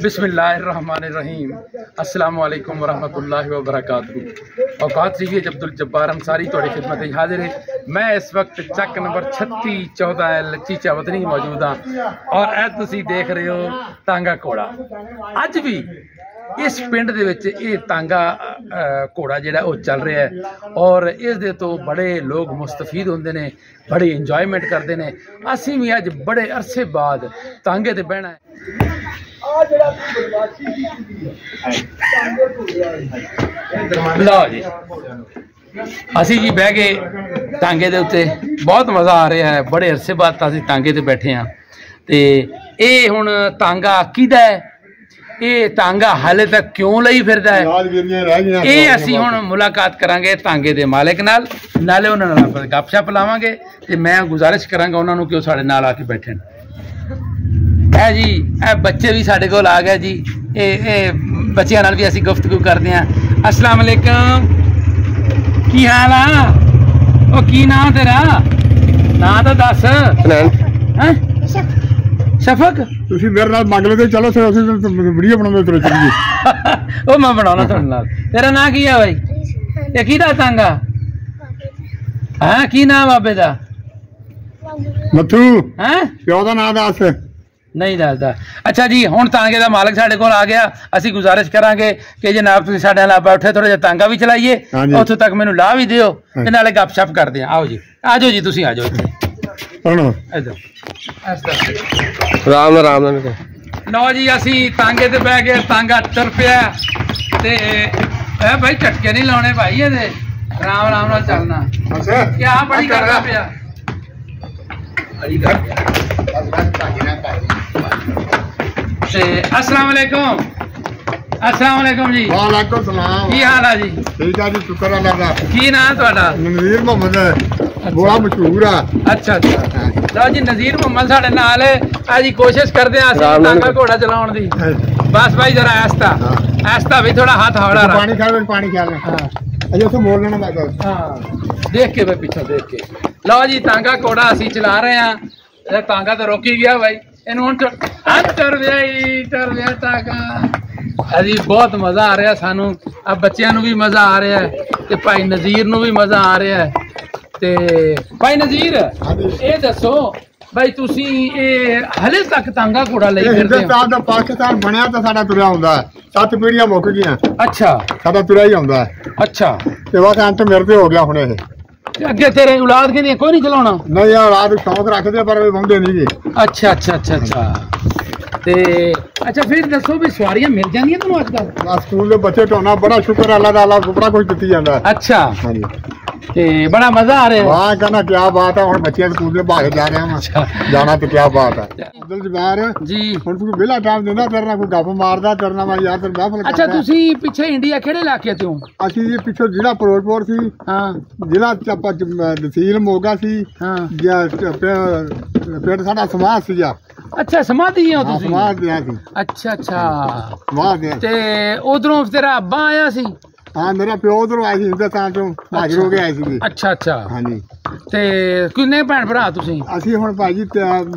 बिस्मिल्लाहिर्रहमानिर्रहीम अस्सलामु अलैकुम वरहमतुल्लाहि वबरकातुहू। औकात सीरीज अब्दुल जब्बार अंसारी थोड़ी खिदमत हाजिर है। मैं इस वक्त चक नंबर 3614 लच्ची चावतनी मौजूद हाँ और ऐ तुसी देख रहे हो तांगा घोड़ा। अज भी इस पिंड दे विच ये तांगा घोड़ा जिहड़ा वो चल रहा है और इस दे तो बड़े लोग मुस्तफीद होंदे ने, बड़ी इंजॉयमेंट करते हैं। असीं भी अज बड़े अरसे बाद तांगे ते बहना है। लो जी असी जी बह गए टांगे दे उत्ते, बहुत मज़ा आ रहा है। बड़े अरसे बाद असीं टांगे ते बैठे हाँ। तो ये हुण तांगा किहदा है, ये तांगा हाले तक क्यों लई फिरदा है, ये असीं हुण मुलाकात करांगे तांगे दे मालिक नाल, नाले उन्हां नाल गपशप लावांगे ते मैं गुजारिश करांगा उन्हां नूं कि ओह साडे नाल आके बैठण। है जी ए बच्चे भी साढ़े कोल आ गए जी। ए बच्चों नाल भी असीं गुफ्तगू करते हैं। अस्सलाम वालेकुम, की हाल आ? ओ की नाम तेरा? नाम तो दस। शफक तुसीं मेरे नाल मंग लेते, चलो वीडियो बनाउंदे तुरे चलिए। ओ मैं बनाउणा तुहाडे नाल। तेरा नाम की है भाई? ये किहदा तांगा? हां की नाम बाबे दा? मथू। हैं प्यो दा नाम दस। नहीं दसदा। अच्छा जी हुण तांगे दा मालिक साडे कोल आ गया। असीं गुजारिश करांगे कि जनाब तुसीं साडे नाल बैठे थोड़ा जिहा तांगा भी चलाइए, उत्थों तक मैनूं ला भी दिओ ते नाले गपशप करदे आ। आओ जी आ जाओ जी, तुसीं आ जाओ इत्थे इधर राम राम। लो जी असीं तांगे ते बह गए, तांगा तुर पिया ते ए भाई झटके नहीं लाउणे भाई, इहदे राम राम नाल चलना। अच्छा क्या बड़ी करदा पिया, बड़ी कर पिया। अस्सलाम वालेकुम। अस्सलाम वालेकुम जी। वालेकुम सलाम। की हाल है जी? ठीक है जी, शुक्र अल्लाह दा। की नाम तुहाडा? नज़ीर मोहम्मद है, बड़ा मशहूर है। अच्छा अच्छा लो जी नज़ीर मोहम्मद साडे नाल है। आज कोशिश करते हैं असीं तांगा घोड़ा चलाउण दी। बस भाई जरा ऐस्ता ऐस्ता भी थोड़ा हाथ हौला रख। पानी खा ले, पानी खा ले। हां अजे तो मोड़ लेना बात। हां देख के भाई पीछे देख के। लो जी तांगा घोड़ा असीं चला रहे हैं। तांगा तो रोकी गया भाई, टुर गया तांगा। अजी बहुत मज़ा आ रहा सानू, अब बच्चों भी मज़ा आ रहा है ते भाई नज़ीर नू भी मज़ा आ रहा है। ते भाई नज़ीर ये दसो भाई तुसी हले तक तांगा घोड़ा लई फिरदे हो? पाकिस्तान बनया तो साडा तुरिया हुंदा है, 7 पीढ़ियां मुक गईयां। अच्छा साडा तुरिया ही हुंदा है। अच्छा ते बस अंत मेरे ते हो गया हुणे। अगे तेरे औलाद के कोई नहीं चलाना? नहीं औलाद शौक रखते पर वंदे नहीं जी। अच्छा अच्छा अच्छा अच्छा ते अच्छा फिर दसो भी सवारियां मिल जांदियां तुहानू अजकल? स्कूल दे बच्चे ढोना बड़ा शुक्र अल्लाह दा, अल्लाह बड़ा कुछ दित्ती जांदा। अच्छा हां जी ते बड़ा मजा आ रहा है। वाह कहना क्या बात है, हुण बच्चे स्कूल दे भागे जा रहे हैं जाना तो क्या बात है। अब्दुल जब्बार जी हुण तू बेला टाइम दिंदा, तेरे नाल कोई गप मारदा, तेरे नाल मैं यार तेरे महफल। अच्छा तुसी पिछे इंडिया केड़े इलाके ते हो? असीं जी पिछे जिला फिरोजपुर सी। हां जिला तहसील मोगा सी। हां पिंड साडा समाज सी। अच्छा समाधि हो तुसी? समाज दिया सी। अच्छा अच्छा समाज दिया ते उधरों तेरा अब्बा आया सी? हाँ मेरा प्यो उधरों आया सी, हिंदुस्तान चों हाजिर हो के आए सी। अच्छा अच्छा हाँ जी ते किन्ने भैन भरा तुसीं? असीं हुण भाई जी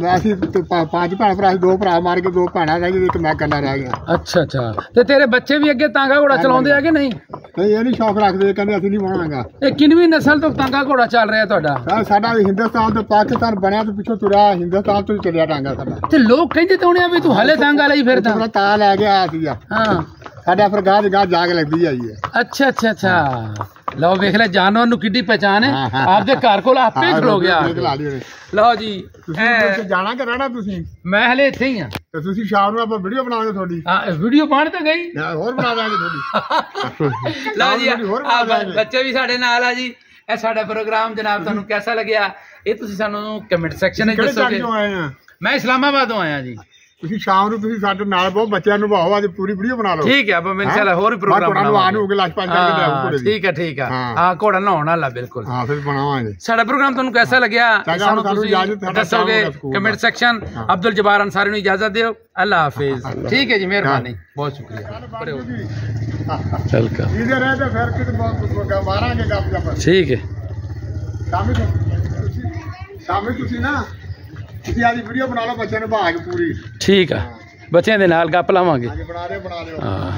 असीं 5 भैन भरा, 2 भरा मार के 2 भैणां रह गई, एक मैं कल्ला रह गया। अच्छा अच्छा ते तेरे बच्चे भी अगे तांगा घोड़ा चलाउंदे आ कि नहीं? नहीं ये नहीं शौक रखदे, कहंदे असीं नहीं बनांगा। ये किनवी नस्ल तो तांगा घोड़ा चल रहा तुहाडा? साडा हिंदुस्तान तो पाकिस्तान बनया तो पिछों तुरा हिंदुस्तान तो चलिया टांगा साडा। ते लोग कहंदे ते होणे भी तू हले तांगा लई फिरदा? तां लै गया सीगा। हां साडा फिर गाह जाग लगदी आई है। अच्छा अच्छा अच्छा लो वेख ले जानवर नू किड्डी पहचान है, आपदे घर कोल आपे खलो गया। लो जी जाना कि रहना तुसीं? मैं हले इत्थे ही हां ते तुसीं शाम नू आपां वीडियो बनावांगे थोड़ी। हां वीडियो बन तो गई, होर बना देंगे थोड़ी। लो जी बच्चे भी साडे नाल आ जी। ए साडा प्रोग्राम जनाब तुहानू कैसा लग्या ये तुसीं सानू कमेंट सेक्शन विच दसोगे। मैं इस्लामाबाद तो आया जी। तुसीं शाम नू तुसीं साडे नाल बहुत बच्चों नू भाओ, आज पूरी वीडियो बना लो। ठीक है अब मैं इंशाल्लाह होर प्रोग्राम बनावांगे। ठीक है ठीक है हां घोड़ा नहाउण वाला बिल्कुल। हां फिर बनावांगे। साडा प्रोग्राम तुहानू कैसा लग्या सानू तुसीं दसोगे कमेंट सेक्शन। अब्दुल जब्बार अंसारी नू इजाजत दिओ, अल्लाह हाफिज। ठीक है जी मेहरबानी, बहुत शुक्रिया। चल कर इधर है तो फिर कित मारांगे गप। ठीक है शामी तुसीं ना वीडियो बना लो बच्चे ने भाग पूरी। ठीक है। ਬੱਚਿਆਂ ਦੇ ਨਾਲ ਗੱਪ ਲਾਵਾਂਗੇ। ਹਾਂ